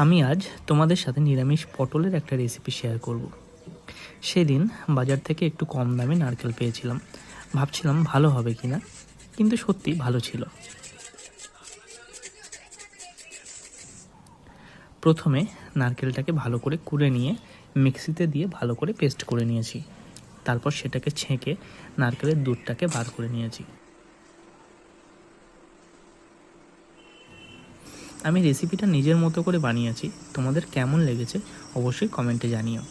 আমি আজ তোমাদের সাথে নিরামিষ পটলের একটা রেসিপি শেয়ার করব। সেদিন বাজার থেকে একটু কম দামে নারকেল পেয়েছিলাম, ভাবছিলাম ভালো হবে কিনা, কিন্তু সত্যি ভালো ছিল। প্রথমে নারকেলটাকে ভালো করে কুড়ে নিয়ে মিক্সিতে দিয়ে ভালো করে পেস্ট করে নিয়েছি। তারপর সেটাকে ছেঁকে নারকেলের দুধটাকে বার করে নিয়েছি। আমি রেসিপিটা নিজের মতো করে বানিয়েছি, তোমাদের কেমন লেগেছে অবশ্যই কমেন্টে জানিও।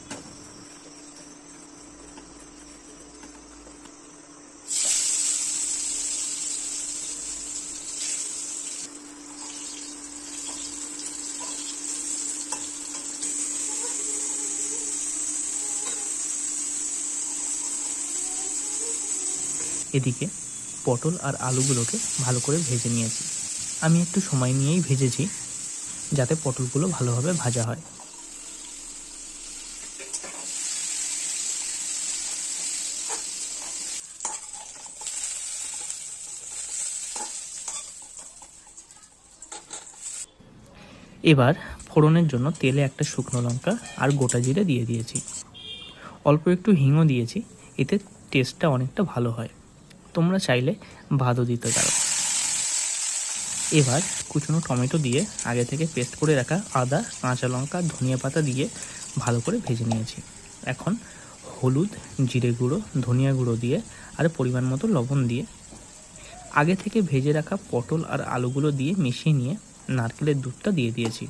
এদিকে পটল আর আলুগুলোকে ভালো করে ভেজে নিয়েছি। আমি একটু সময় নিয়েই ভেজেছি, যাতে পটলগুলো ভালোভাবে ভাজা হয়। এবার ফোড়নের জন্য তেলে একটা শুকনো লঙ্কা আর গোটা জিরে দিয়ে দিয়েছি। অল্প একটু হিংও দিয়েছি, এতে টেস্টটা অনেকটা ভালো হয়। তোমরা চাইলে ভাতও দিতে পারো। এবার কুচনো টমেটো দিয়ে আগে থেকে পেস্ট করে রাখা আদা, কাঁচা লঙ্কা, ধনিয়া পাতা দিয়ে ভালো করে ভেজে নিয়েছি। এখন হলুদ, জিরে গুঁড়ো, ধনিয়া গুঁড়ো দিয়ে আর পরিমাণ মতো লবণ দিয়ে আগে থেকে ভেজে রাখা পটল আর আলুগুলো দিয়ে মিশিয়ে নিয়ে নারকেলের দুধটা দিয়ে দিয়েছি।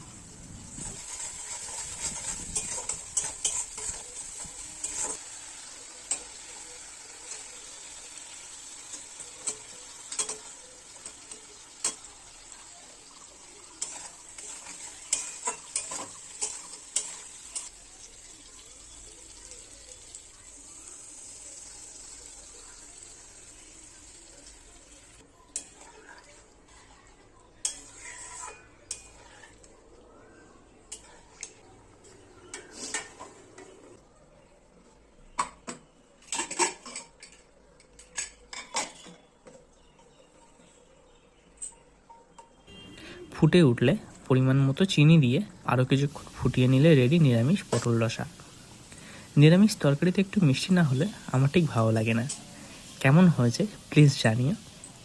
ফুটে উঠলে পরিমাণ মতো চিনি দিয়ে আরও কিছুক্ষণ ফুটিয়ে নিলে রেডি নিরামিষ পটল রসা। নিরামিষ তরকারিতে একটু মিষ্টি না হলে আমার ঠিক ভালো লাগে না। কেমন হয়েছে প্লিজ জানিও,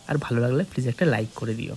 আর ভালো লাগলে প্লিজ একটা লাইক করে দিও।